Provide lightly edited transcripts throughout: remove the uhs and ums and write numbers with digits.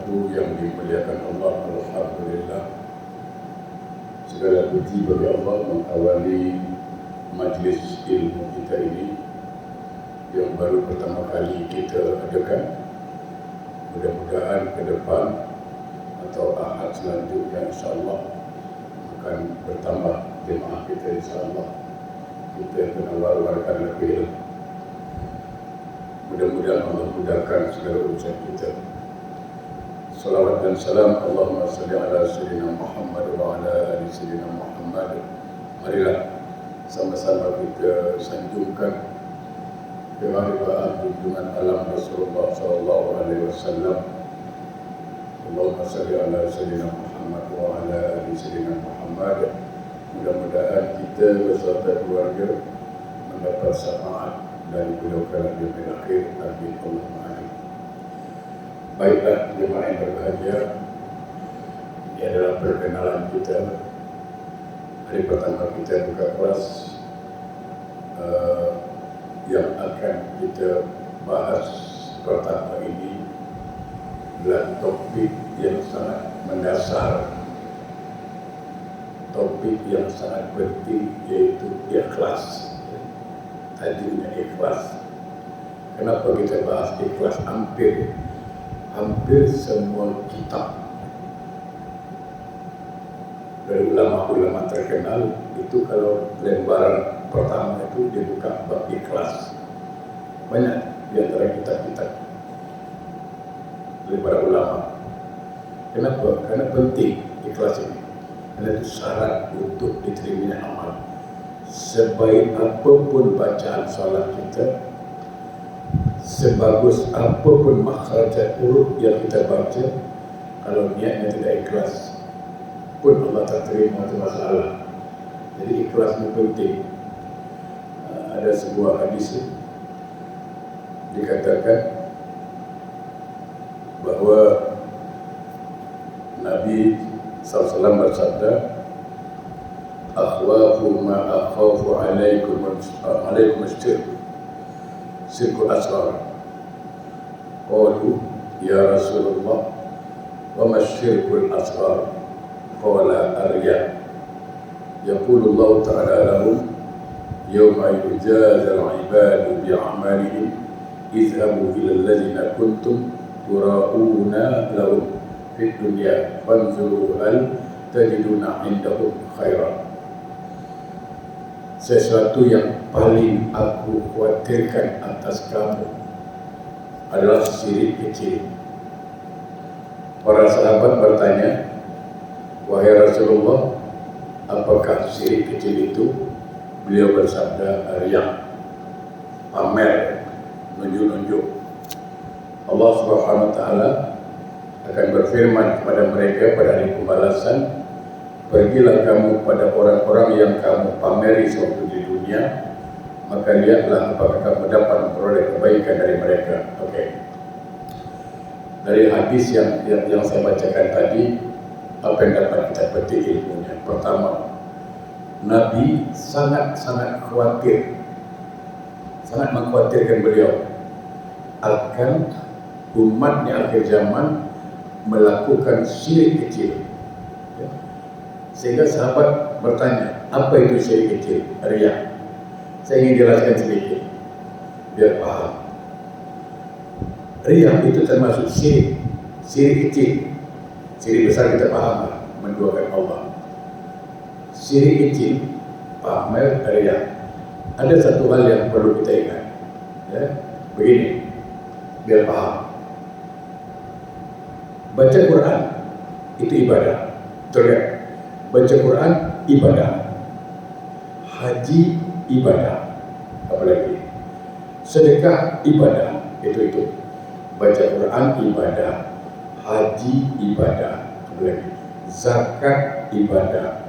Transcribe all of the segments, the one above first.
wabarakatuh yang dimuliakan Allah. Alhamdulillah, segala puji bagi Allah mengawali majlis ilmu kita ini yang baru pertama kali kita adakan. Mudah-mudahan ke depan atau ahad selanjutnya insyaAllah akan bertambah jemaah kita insyaAllah. Kita kena war-warkan lebih. Mudah-mudahan Allah mudahkan segala urusan kita. Salawat dan salam Allahumma salli ala sayyidina Muhammad wa ala ali sayyidina Muhammad. Marilah sama-sama kita sanjungkan keharibaan junjungan alam Rasulullah sallallahu alaihi wasallam. Allahumma salli ala sayyidina Muhammad wa ala ali sayyidina Muhammad. Mudah-mudahan kita beserta keluarga mendapat syafaat dari beliau kelak di akhir. Amin Allahumma amin. Baiklah jemaah yang berbahagia, ini adalah perkenalan kita. Hari pertama kita buka kelas. Yang akan kita bahas pertama ini adalah topik yang sangat mendasar, topik yang sangat penting, yaitu ikhlas. Tajunya ikhlas. Kenapa kita bahas ikhlas? Hampir semua kitab dari ulama-ulama terkenal itu kalau lembaran pertama itu dia buka bab ikhlas. Banyak di antara kitab-kitab dari para ulama. Kenapa? Karena penting ikhlas ini. Karena itu syarat untuk diterimanya amal. Sebaik apapun bacaan salat kita, sebagus apapun makhrajat huruf yang kita baca, kalau niatnya tidak ikhlas pun Allah tak terima, itu masalah. Jadi ikhlas itu penting. Ada sebuah hadis dikatakan bahwa Nabi SAW bersabda, akhwafu ma akhafu alaikum syirkul asghar. Qalu ya Rasulullah wa ma syirkul asghar? Qala ar-riya. Yaqulu Allah ta'ala lahum yawma yujazal ibadu bi'amalihim idhabu ila alladhina kuntum tura'una lahum fid dunya fanzuru hal tajiduna indahum khairan. Sesuatu yang paling aku khawatirkan atas kamu adalah syirik kecil. Para sahabat bertanya, wahai Rasulullah, apakah syirik kecil itu? Beliau bersabda, riya, pamer, nunjuk-nunjuk. Allah Subhanahu wa taala akan berfirman kepada mereka pada hari pembalasan, pergilah kamu pada orang-orang yang kamu pameri sewaktu di dunia, maka lihatlah apakah kamu dapat memperoleh kebaikan dari mereka. Oke. Dari hadis yang saya bacakan tadi, apa yang dapat kita petik ilmunya? Pertama, Nabi sangat khawatir, sangat mengkhawatirkan beliau akan umatnya akhir zaman melakukan syirik kecil. Sehingga sahabat bertanya, apa itu syirik kecil? Riya. Saya ingin jelaskan sedikit biar paham. Riya itu termasuk syirik kecil. Syirik besar kita paham, menduakan Allah. Syirik kecil, pamer, riya. Ada satu hal yang perlu kita ingat, ya, begini, biar paham. Baca Quran itu ibadah, betul ya? Baca Quran ibadah, haji ibadah, apalagi sedekah ibadah, itu. Baca Quran ibadah, haji ibadah, apalagi zakat ibadah,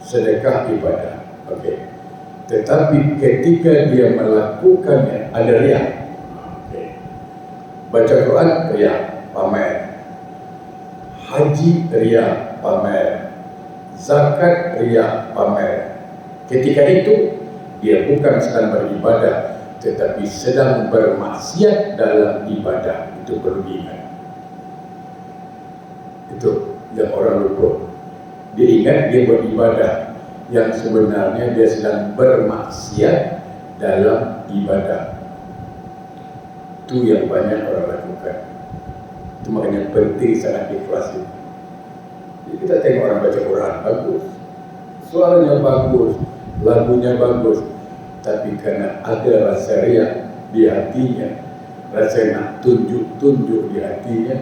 sedekah ibadah. Oke. Tetapi ketika dia melakukannya ada riya. Oke. Baca Quran riya, pamer. Haji riya, pamer. Zakat riya, pamer. Ketika itu dia bukan sedang beribadah, tetapi sedang bermaksiat dalam ibadah. Itu perlu diingat. Itu yang orang lupa. Dia ingat dia buat ibadah, yang sebenarnya dia sedang bermaksiat dalam ibadah. Itu yang banyak orang lakukan. Itu makanya penting sangat ikhlas itu. Jadi kita tengok orang baca Quran bagus, suaranya bagus, lagunya bagus, tapi karena ada rasa riya di hatinya, rasa nak tunjuk-tunjuk di hatinya,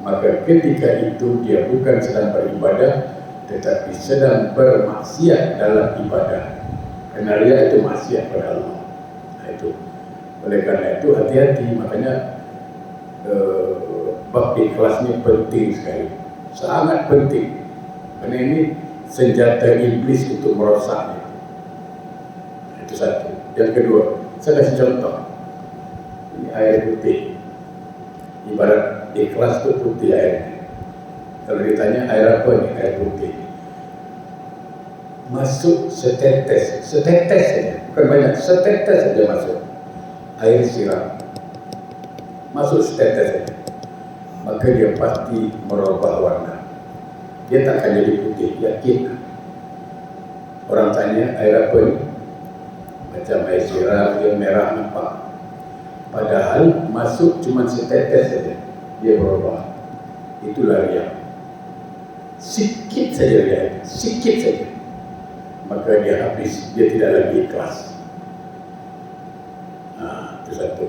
maka ketika itu dia bukan sedang beribadah, tetapi sedang bermaksiat dalam ibadah. Karena riya itu maksiat pada Allah. Itu. Oleh karena itu hati-hati, makanya bab ikhlas ini penting sekali, sangat penting. Karena ini senjata iblis untuk merosak. Itu satu. Yang kedua, saya kasih contoh. Ini air putih. Ibarat ikhlas itu putih airnya. Kalau ditanya air apa ini? Air putih. Masuk setetes saja, bukan banyak, setetes saja masuk air siram, masuk setetes saja, maka dia pasti merubah warna. Dia tak akan jadi putih, yakin. Orang tanya air apa ini? Macam air siram, dia merah nampak. Padahal masuk cuma setetes saja, dia berubah. Itulah riya. Sikit saja riya, sikit saja, maka dia habis, dia tidak lagi ikhlas. Itu satu.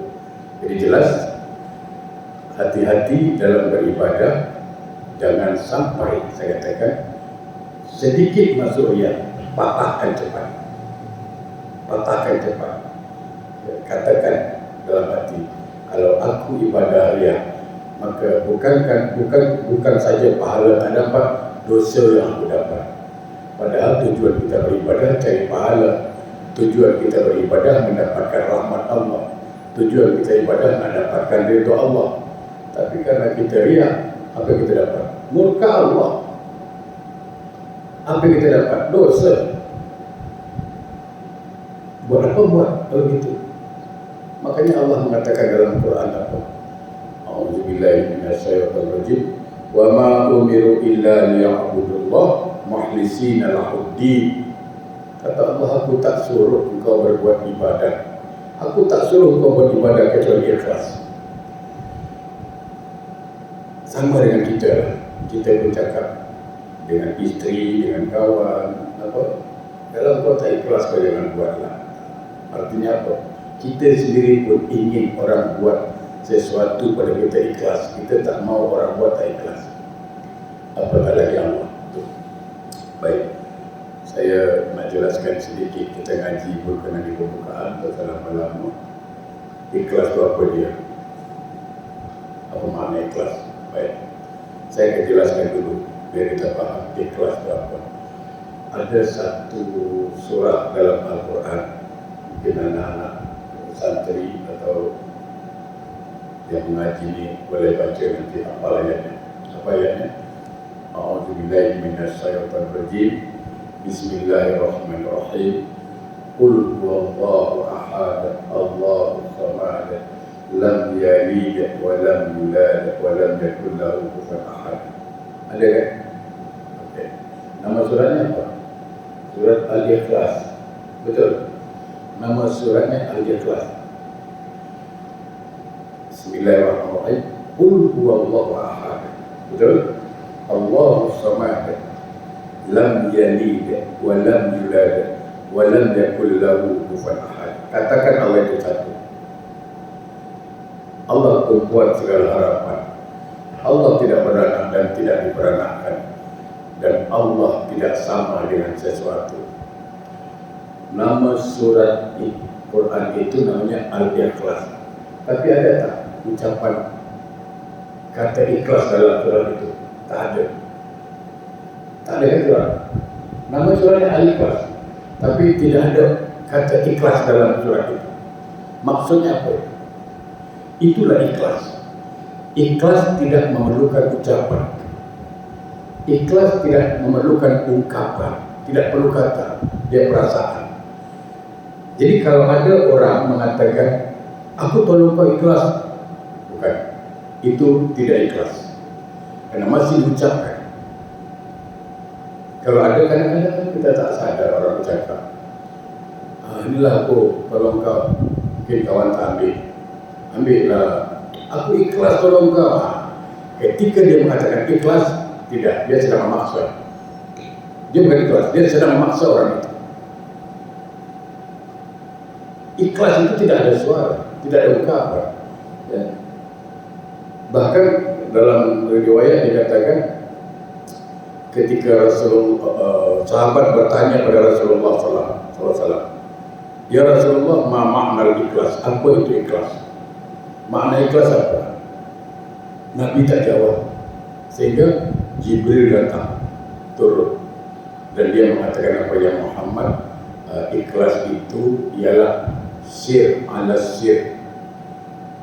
Jadi jelas, hati-hati dalam beribadah, jangan sampai, saya katakan, sedikit masuk riya, patahkan cepat. Patahkan cepat. Katakan dalam hati, kalau aku ibadah riya, maka bukan saja pahala tak dapat, dosa yang aku dapat. Padahal tujuan kita beribadah cari pahala, tujuan kita beribadah mendapatkan rahmat Allah, tujuan kita ibadah mendapatkan ridha Allah. Tapi karena kita riya, apa yang kita dapat? Murka Allah. Apa yang kita dapat? Dosa. Buat apa buat kalau gitu? Makanya Allah mengatakan dalam Quran apa? A'udzubillahi minasyaitonirrajim. Wa ma umiru illa liya'budullah mukhlisina lahuddin. Kata Allah, aku tak suruh engkau berbuat ibadah, aku tak suruh engkau beribadah kecuali ikhlas. Sama dengan kita bercakap dengan isteri, dengan kawan, apa? Kalau kau tak ikhlas, kau jangan buatlah. Artinya apa? Kita sendiri pun ingin orang buat sesuatu pada kita ikhlas. Kita tak mau orang buat tak ikhlas. Apatah lagi Allah. Baik, saya nak jelaskan sedikit. Kita ngaji berkenaan di pembukaan dalam lama. Ikhlas itu apa dia? Apa makna ikhlas? Baik, saya akan jelaskan dulu biar kita paham ikhlas itu apa. Ada satu surah dalam Al-Quran, mungkin anak-anak santri atau yang mengaji ini boleh baca nanti apa ayatnya. Apa ayatnya? A'udzubillahi minasyaitonirrajim. Bismillahirrahmanirrahim. Qul huwallahu ahad, Allahus samad, lam yalid wa lam yulad wa lam yakul lahu kufuwan ahad. Ada kan? Okey. Nama suratnya apa? Surat Al-Ikhlas. Betul. Nama suratnya Al-Ikhlas. Bismillahirrahmanirrahim. Qul huwallahu ahad. Betul? Allahus samad, lam yalid wa lam yulad wa lam yakul lahu kufuwan ahad. Katakan Allah itu satu. Allah pembuat segala harapan. Allah tidak beranak dan tidak diperanakkan, dan Allah tidak sama dengan sesuatu. Nama surat Quran itu namanya Al-Ikhlas. Tapi ada tak ucapan kata ikhlas dalam surat itu? Tak ada. Tak ada kan surat? Nama suratnya Al-Ikhlas, tapi tidak ada kata ikhlas dalam surat itu. Maksudnya apa? Itulah ikhlas. Ikhlas tidak memerlukan ucapan. Ikhlas tidak memerlukan ungkapan. Tidak perlu kata, dia perasaan. Jadi kalau ada orang mengatakan, aku tolong kau ikhlas, bukan, itu tidak ikhlas. karena masih diucapkan. Kalau ada kadang-kadang kita tak sadar orang bercakap, inilah aku, kalau engkau mungkin kawan tak ambillah, aku ikhlas tolong engkau. Ketika dia mengatakan ikhlas, tidak, dia sedang memaksa. Dia bukan ikhlas, dia sedang memaksa orang itu. Ikhlas itu tidak ada suara, tidak ada ungkapan. Ya. Bahkan dalam riwayat dikatakan ketika sahabat bertanya pada Rasulullah SAW, ya Rasulullah, ma makna ikhlas? Apa itu ikhlas? Makna ikhlas apa? Nabi tak jawab, sehingga Jibril datang turun dan dia mengatakan apa yang Muhammad, ikhlas itu ialah sir ala sir.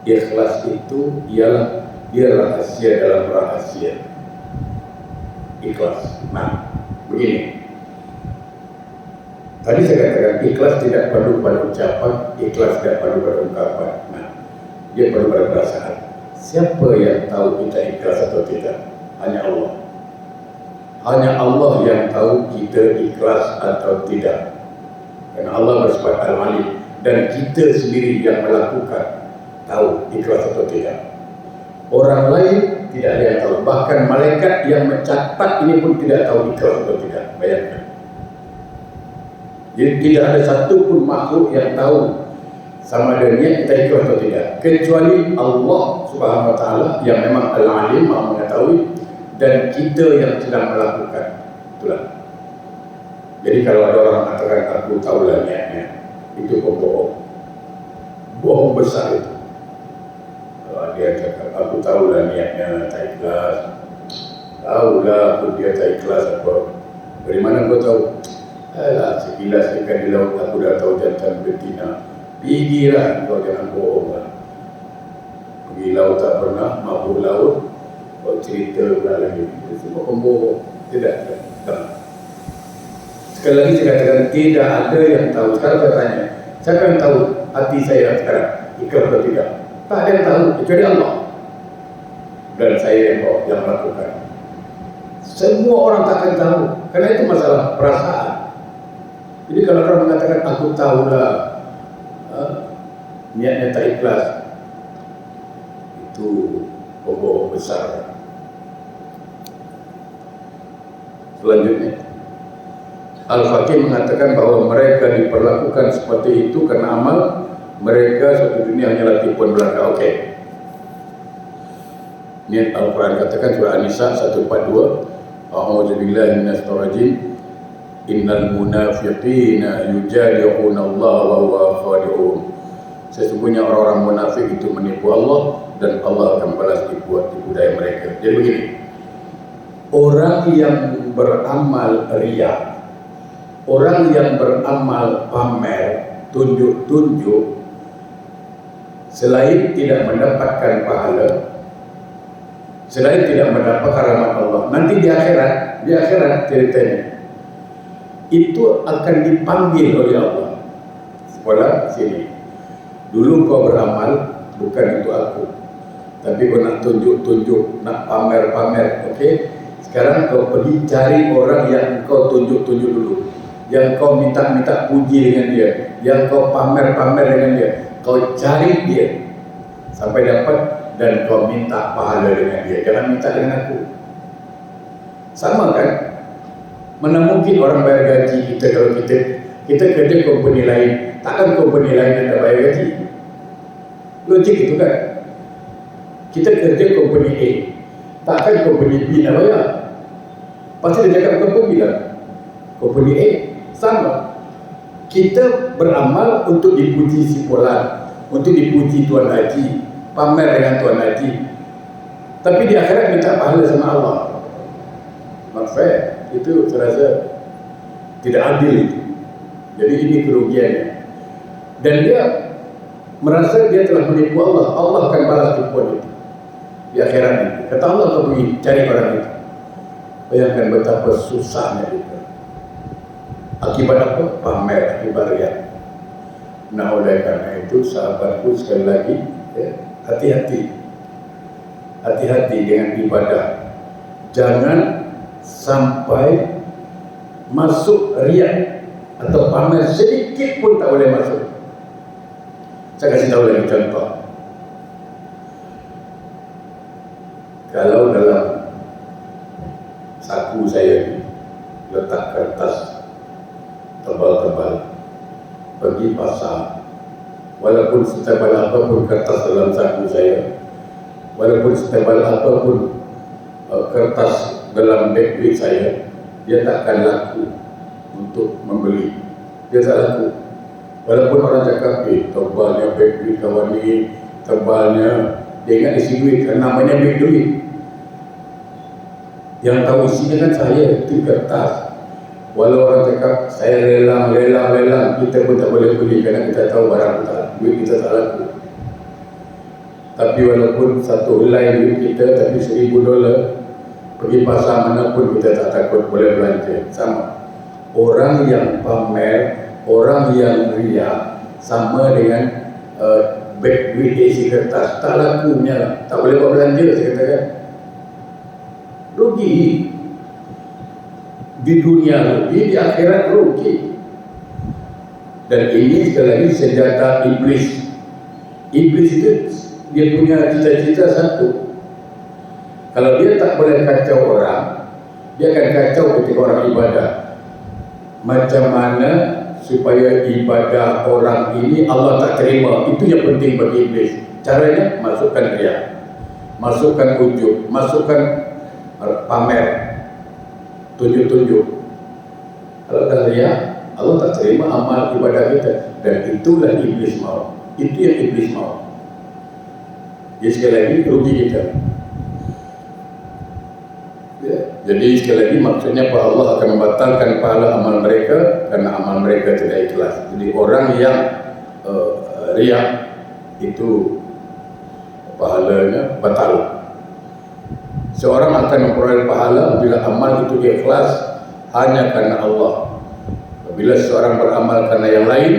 Ikhlas itu ialah dia rahasia dalam rahasia. Ikhlas. Nah, begini. Tadi saya katakan ikhlas tidak perlu pada ucapan, ikhlas tidak perlu pada ungkapan. Nah, dia perlu pada perasaan. Siapa yang tahu kita ikhlas atau tidak? Hanya Allah. Hanya Allah yang tahu kita ikhlas atau tidak. Karena Allah bersifat al-alim, dan kita sendiri yang melakukan tahu ikhlas atau tidak. Orang lain tidak ada yang tahu. Bahkan malaikat yang mencatat ini pun tidak tahu ikhlas atau tidak. Bayangkan. Jadi tidak ada satu pun makhluk yang tahu sama ada niat kita ikhlas atau tidak, kecuali Allah Subhanahu Wa Taala yang memang al-alim, Maha mengetahui, dan kita yang sedang melakukan. Itulah. Jadi kalau ada orang mengatakan aku tahulah niatnya, itu bohong. Bohong besar itu. Kalau dia cakap aku tahulah niatnya tak ikhlas, tahulah aku dia tak ikhlas apa. Dari mana kau tahu? Alah, sekilas ikan di laut aku dah tahu jantan betina. Pergilah, kau jangan bohong lah. Pergi laut tak pernah, mabuk laut, kau cerita pula lagi. Semua pembohong. Tidak. Sekali lagi saya katakan tidak ada yang tahu. Sekarang saya tanya, siapa yang tahu hati saya sekarang ikhlas atau tidak? Tak ada yang tahu kecuali Allah. Dan saya yang melakukan. Semua orang tak akan tahu, karena itu masalah perasaan. Jadi kalau orang mengatakan aku tahulah niatnya tak ikhlas, itu pembohong besar. Selanjutnya, Al-Fakih mengatakan bahwa mereka diperlakukan seperti itu karena amal mereka suatu dunia hanyalah tipuan belaka. Okey. Ini Al-Quran katakan surah An-Nisa 142. A'udzubillahi minasyaitonir rajim. Innal munafiqina yujadi'una Allah wa huwa khadi'un. Sesungguhnya orang-orang munafik itu menipu Allah dan Allah akan balas tipu daya mereka. Jadi begini. Orang yang beramal riya, orang yang beramal pamer, tunjuk-tunjuk, selain tidak mendapatkan pahala, selain tidak mendapat rahmat Allah, nanti di akhirat ceritanya itu akan dipanggil oleh Allah. Sekolah sini. Dulu kau beramal bukan untuk aku, tapi kau nak tunjuk-tunjuk, nak pamer-pamer, okey? Sekarang kau pergi cari orang yang kau tunjuk-tunjuk dulu, yang kau minta-minta puji dengan dia, yang kau pamer-pamer dengan dia. Kau cari dia sampai dapat dan kau minta pahala dengan dia. Jangan minta dengan aku. Sama kan? Mana mungkin orang bayar gaji kita kalau kita kerja company lain, takkan company lain yang tak bayar gaji. Logik itu kan. Kita kerja company A, takkan company B nak bayar. Pasti dia cakap company bilang company A sama. Kita beramal untuk dipuji si Fulan, untuk dipuji Tuan Haji, pamer dengan Tuan Haji. Tapi di akhirat minta pahala sama Allah. Not fair. Itu saya rasa tidak adil itu. Jadi ini kerugiannya. Dan dia merasa dia telah menipu Allah. Allah akan balas tipuan itu di akhirat itu. Kata Allah, kau pergi cari orang itu. Bayangkan betapa susahnya itu. Akibat apa? Pamer, akibat riya. Nah, oleh karena itu sahabatku sekali lagi, hati-hati. Hati-hati dengan ibadah. Jangan sampai masuk riak atau pamer sedikit pun tak boleh masuk. Saya kasih tahu lagi contoh. Kalau dalam saku saya letak kertas tebal-tebal, pergi pasar, walaupun setebal apapun kertas dalam saku saya, walaupun setebal apapun kertas dalam beg duit saya, dia takkan laku untuk membeli. Dia tak laku. Walaupun orang cakap, tebalnya beg duit kawan ni, tebalnya, dia ingat isi duit, kerana namanya beg duit. Yang tahu isinya kan saya, itu kertas. Walau orang cakap, saya lelang, kita pun tak boleh beli kerana kita tahu barang kita, duit kita tak laku. Tapi walaupun satu helai duit kita, tapi $1,000, pergi pasar mana pun kita tak takut boleh belanja. Sama. Orang yang pamer, orang yang riak, sama dengan beg duit isi kertas, tak laku punya, tak boleh buat belanja, saya katakan. Rugi. Di dunia rugi, di akhirat rugi. Dan ini sekali lagi senjata iblis. Iblis itu dia punya cita-cita satu. Kalau dia tak boleh kacau orang, dia akan kacau ketika orang ibadah. Macam mana supaya ibadah orang ini Allah tak terima, itu yang penting bagi iblis. Caranya masukkan riya, masukkan ujub, masukkan pamer, tunjuk-tunjuk. Kalau dah riya, Allah tak terima amal ibadah kita. Dan itulah iblis mau. Itu yang iblis mau. Jadi sekali lagi rugi kita. Ya. Jadi sekali lagi maksudnya Pak Allah akan membatalkan pahala amal mereka karena amal mereka tidak ikhlas. Jadi orang yang riya itu pahalanya batal. Seorang akan memperoleh pahala bila amal itu ikhlas hanya karena Allah. Bila seorang beramal karena yang lain,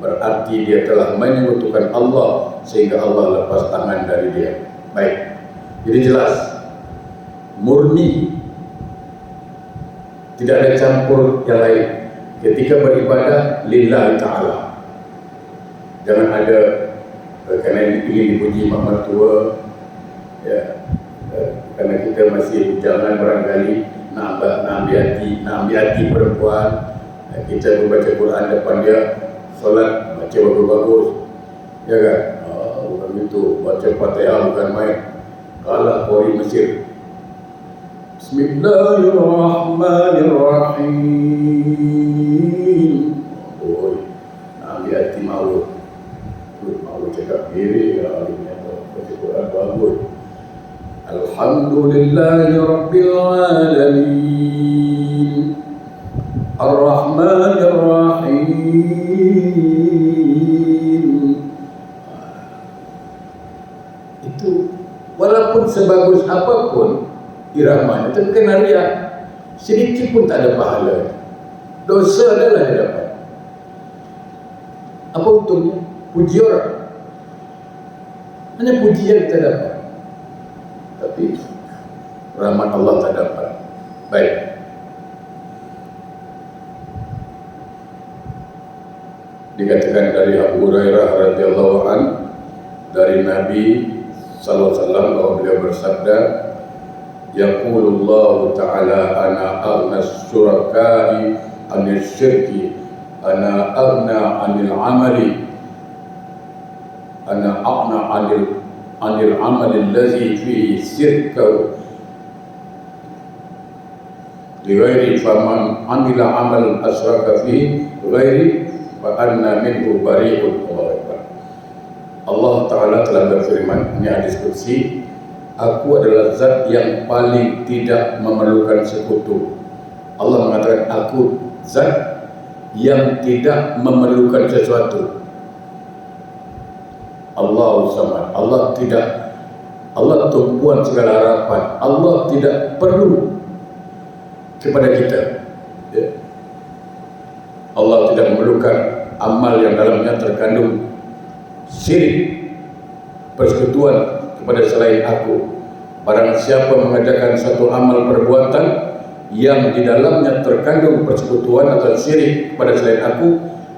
berarti dia telah menyekutukan Allah sehingga Allah lepas tangan dari dia. Baik. Jadi jelas, murni, tidak ada campur yang lain. Ketika beribadah lillahi ta'ala, jangan ada kerana ingin dipuji mak mertua, ya, kerana kita masih jangan barangkali nak ambil hati perempuan, kita membaca Quran depan dia, solat baca bagus-bagus, ya kan? Bukan itu, baca Fatihah bukan main, kalah Qori Mesir. Bismillahirrahmanirrahim. Nak ambil hati malu cakap diri, baca Quran bagus. Alhamdulillahi Rabbil Alamin, Ar-Rahmanir Rahim. Itu walaupun sebagus apapun iramanya, terkena riak, sedikit pun tak ada pahala. Dosa adalah dia dapat. Apa untungnya? Puji orang. Hanya pujian kita dapat, tapi rahmat Allah tak dapat. Baik. Dikatakan dari Abu Hurairah radhiyallahu an, dari Nabi sallallahu alaihi wasallam, bahwa beliau bersabda, yaqulullahu ta'ala ana aghna syuraka'i anil syirki, ana aghna anil amali, ana aghna anil amali allazi fihi syirka lighairi, faman amila amal asyraka fihi ghairi fa anna minhu bari'un. Allah Ta'ala telah berfirman, ini hadis qudsi, aku adalah zat yang paling tidak memerlukan sekutu. Allah mengatakan, aku zat yang tidak memerlukan sesuatu. Allah Samad, Allah tidak, Allah tumpuan segala harapan, Allah tidak perlu kepada kita, ya. Allah tidak memerlukan amal yang dalamnya terkandung syirik, persekutuan kepada selain aku. Barang siapa mengerjakan satu amal perbuatan yang di dalamnya terkandung persekutuan atau syirik kepada selain aku,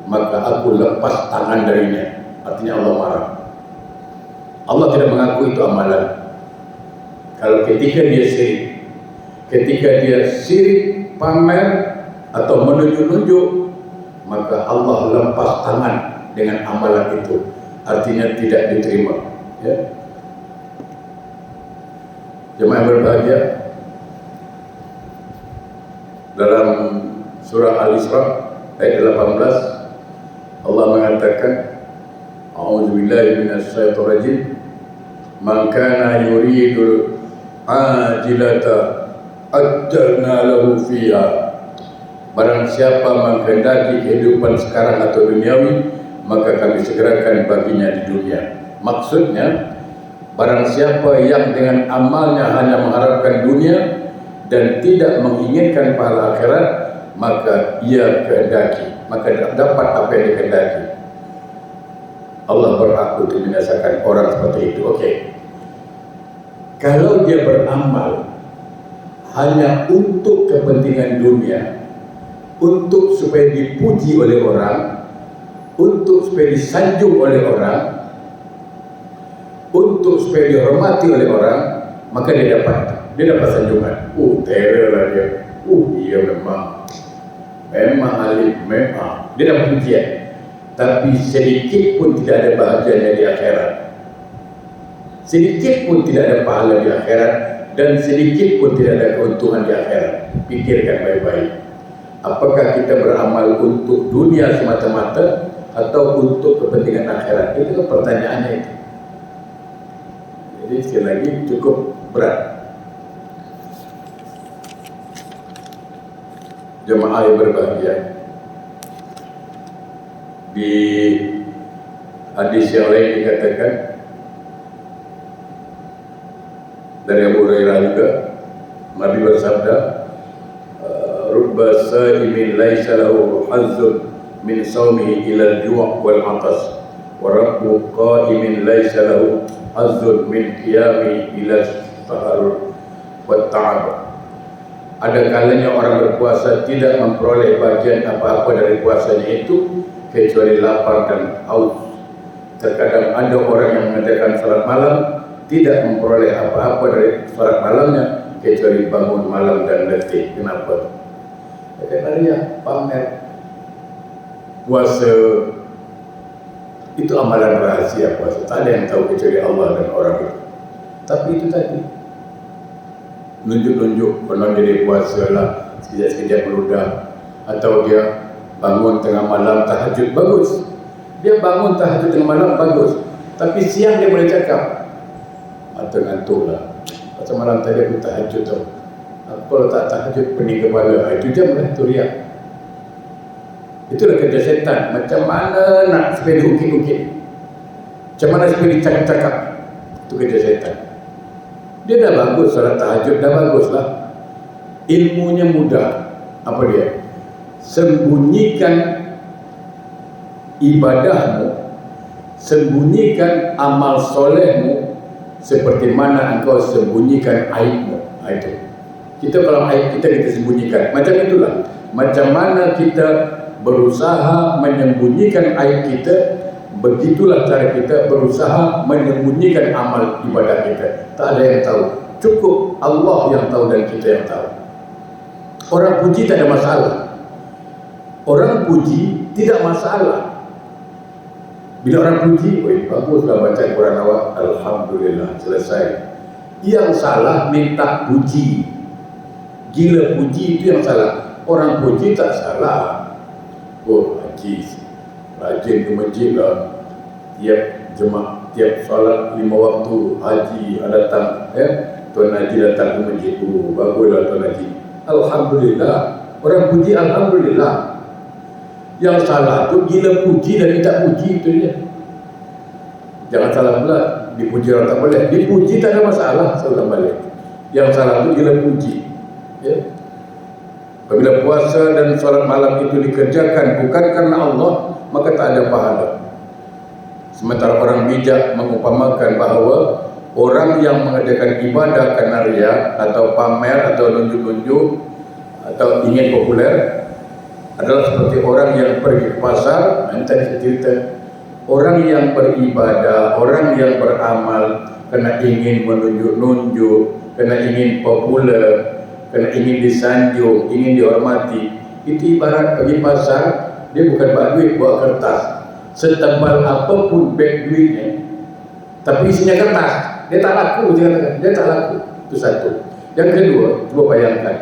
maka aku lepas tangan darinya. Artinya Allah marah. Allah tidak mengaku itu amalan. Kalau ketika dia syirik, pamer atau menunjuk-nunjuk, maka Allah lepas tangan dengan amalan itu. Artinya tidak diterima. Ya. Jemaah berbahagia, dalam surah Al-Isra ayat 18 Allah mengatakan, A'udzubillahi minasyaitonir rajim, man kana yuridul ajilata ajjalna lahu fiha. Barang siapa menghendaki kehidupan sekarang atau duniawi, maka kami segerakan baginya di dunia. Maksudnya, barang siapa yang dengan amalnya hanya mengharapkan dunia dan tidak menginginkan pahala akhirat, maka ia kehendaki, maka dapat apa yang dikehendaki. Allah berhak untuk membinasakan orang seperti itu. Okey. Kalau dia beramal hanya untuk kepentingan dunia, untuk supaya dipuji oleh orang, untuk supaya disanjung oleh orang, untuk supaya dihormati oleh orang, maka dia dapat sanjungan. Terror lah dia. Dia memang alim, memang dia dapat pujian. Tapi sedikit pun tidak ada bahagianya di akhirat. Sedikit pun tidak ada pahala di akhirat, dan sedikit pun tidak ada keuntungan di akhirat. Pikirkan baik-baik. Apakah kita beramal untuk dunia semata-mata atau untuk kepentingan akhirat? Itu pertanyaannya itu. Jadi sekali lagi cukup berat. Jemaah yang berbahagia, di hadis yang lain dikatakan dari Abu Hurairah juga, Nabi bersabda, rubba sa'imin laisa lahu hazzun min sawmihi ila al-ju' wal 'atas, wa rabbu qa'imin laisa lahu hazzun min qiyami ila sahar wa ta'ab. Ada kalanya orang berpuasa tidak memperoleh bagian apa-apa dari puasanya itu kecuali lapar dan haus. Terkadang ada orang yang mengerjakan salat malam tidak memperoleh apa-apa dari salat malamnya kecuali bangun malam dan letih. Kenapa? Karena dia pamer. Puasa itu amalan rahasia puasa. Tak ada yang tahu kecuali Allah dan orang itu. Tapi itu tadi, nunjuk-nunjuk pernah jadi puasa lah, sekejap-sekejap meludah, atau dia bangun tengah malam tahajud, bagus. Dia bangun tahajud tengah malam, bagus. Tapi siang dia boleh cakap, ngantuk lah, pasal malam tadi aku tahajud tau. Kalau tak tahajud pening kepala, itu je tu riak. Itulah kerja setan. Macam mana nak supaya diukit-ukit, macam mana supaya dicakap-cakap, itu kerja setan. Dia dah bagus, salat tahajud dah bagus lah, ilmunya mudah. Apa dia? Sembunyikan ibadahmu, sembunyikan amal solehmu seperti mana engkau sembunyikan aibmu. Itu kita, kalau aib kita sembunyikan, macam itulah. Macam mana kita berusaha menyembunyikan aib kita, begitulah cara kita berusaha menyembunyikan amal ibadah kita. Tak ada yang tahu, cukup Allah yang tahu dan kita yang tahu. Orang puji tak ada masalah, orang puji tidak masalah. Bila orang puji, baguslah baca Quran awak, alhamdulillah, selesai. Yang salah minta puji, gila puji, itu yang salah. Orang puji tak salah. Haji rajin ke masjid lah, tiap solat 5 waktu haji datang, Tuan Haji datang ke masjid, baguslah Tuan Haji, alhamdulillah. Orang puji alhamdulillah. Yang salah tu gila puji dan tidak puji, itu dia. Jangan salah pula, dipuji orang tak boleh, dipuji tak ada masalah, saya balik. Yang salah tu gila puji, Apabila puasa dan salat malam itu dikerjakan bukan karena Allah, maka tak ada pahala. Sementara orang bijak mengumpamakan bahawa Orang yang mengadakan ibadah karena riya atau pamer atau nunjuk-nunjuk atau ingin populer adalah seperti orang yang pergi ke pasar. Nanti saya cerita, orang yang beribadah, orang yang beramal karena ingin menunjuk-nunjuk, karena ingin populer, karena ingin disanjung, ingin dihormati, itu ibarat pergi pasar, dia bukan bawa duit, bawa kertas. Setebal apapun beg duitnya, tapi isinya kertas, dia tak laku, dia tak laku. Itu satu. Yang kedua, coba bayangkan,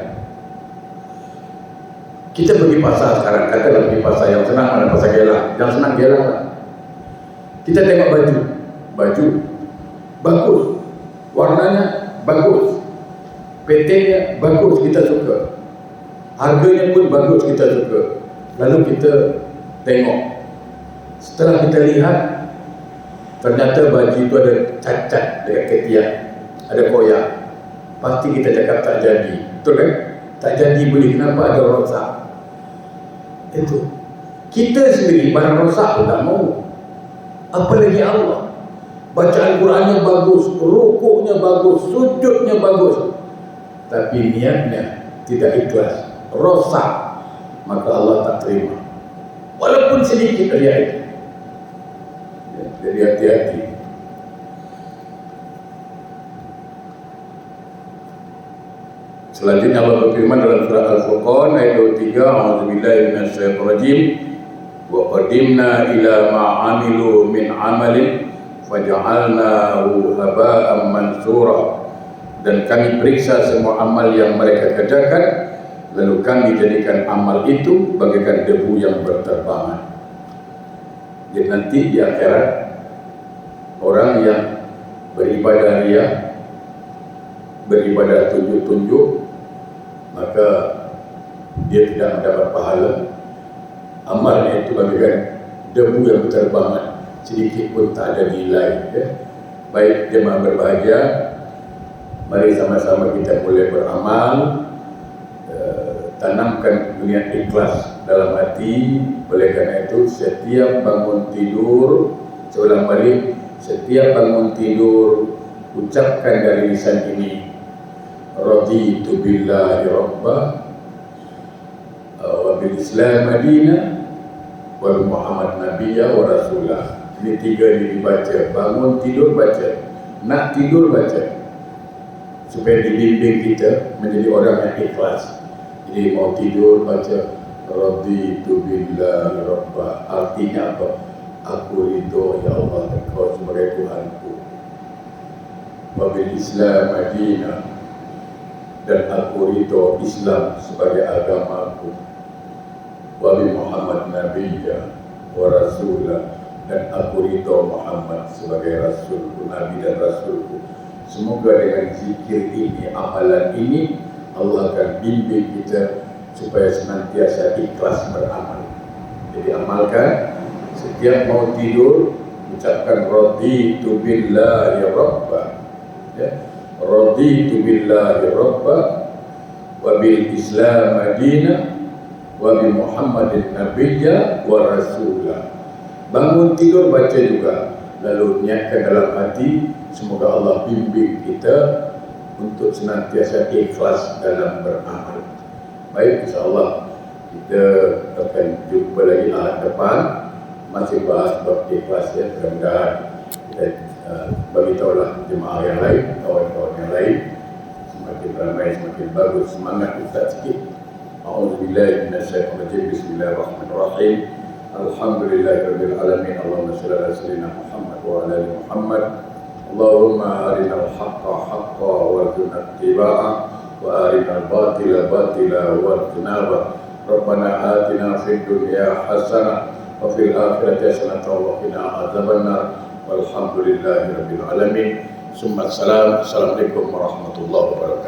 kita pergi pasar sekarang, katakanlah pergi pasar, yang senang ada pasar gelang, yang senang gelang lah. Kita tengok baju bagus, warnanya bagus, PT-nya bagus, kita suka, harganya pun bagus, kita suka. Lalu kita tengok, setelah kita lihat, ternyata baju itu ada cacat dekat ketiak, ada koyak. Pasti kita cakap tak jadi, betul kan? Tak jadi beli, kenapa? Ada rosak. Itu kita sendiri barang rosak pun tak mau, apalagi Allah. Bacaan Qurannya bagus, rukuknya bagus, sujudnya bagus, tapi niatnya tidak ikhlas, rosak, maka Allah tak terima, walaupun sedikit riya itu. Jadi hati-hati. Selanjutnya Allah berfirman dalam surah Al-Furqan ayat 23, A'udzubillahi minasyaitonir rajim, wa qadimna ila ma 'amilu min 'amalin faja'alnahu haba'an mansura. Dan kami periksa semua amal yang mereka kerjakan, lalu kami jadikan amal itu bagaikan debu yang berterbangan. Jadi nanti di akhirat, orang yang beribadah riya, beribadah tunjuk-tunjuk, maka dia tidak mendapat pahala. Amalnya itu bagaikan debu yang berterbangan, sedikit pun tak ada nilai. Baik jemaah berbahagia, mari sama-sama kita mulai beramal, tanamkan niat ikhlas dalam hati. Oleh karena itu, setiap bangun tidur, saya ulang balik, setiap bangun tidur ucapkan dari lisan ini, raditu billahi rabba wa bil islam madina wa Muhammad nabiyya wa rasulah. Ini tiga ini dibaca, bangun tidur baca, nak tidur baca, supaya dibimbing kita menjadi orang yang ikhlas. Jadi mau tidur baca raditu billahi rabba, artinya apa? Aku ridho ya Allah, Engkau sebagai Tuhanku. Wa bil islam madina, dan aku ridho Islam sebagai agamaku. Wa bi Muhammad nabiyya wa rasulah, dan aku ridho Muhammad sebagai rasulku, nabi dan rasulku. Semoga dengan zikir ini, amalan ini, Allah akan bimbing kita supaya senantiasa ikhlas beramal. Jadi amalkan, setiap mau tidur ucapkan raditu billahi rabba, ya, raditu billahi rabba wa bil islam madina wa bi Muhammadin nabiyya wa rasulah. Bangun tidur baca juga, lalu niatkan dalam hati, semoga Allah bimbing kita untuk senantiasa ikhlas dalam beramal. Baik, insyaAllah kita akan jumpa lagi ahad depan, masih bahas bab ikhlas ya. Mudah-mudahan kita beritahulah jemaah yang lain, kawan-kawan yang lain, semakin ramai semakin bagus. Semangat Ustaz sikit. A'udzubillahi minasyaitonir rajim. Bismillahirrahmanirrahim. Alhamdulillahirabbil alamin. Allahumma shalli ala sayyidina Muhammad wa ala ali Muhammad. Allahumma arinal haqqa haqqa warzuqna ittiba'ah wa arinal batila batila warzuqna. Rabbana atina fid dunya hasanah wa fil akhirati hasanah wa qina adzabannar. Walhamdulillahirabbil alamin. Assalamualaikum warahmatullahi wabarakatuh.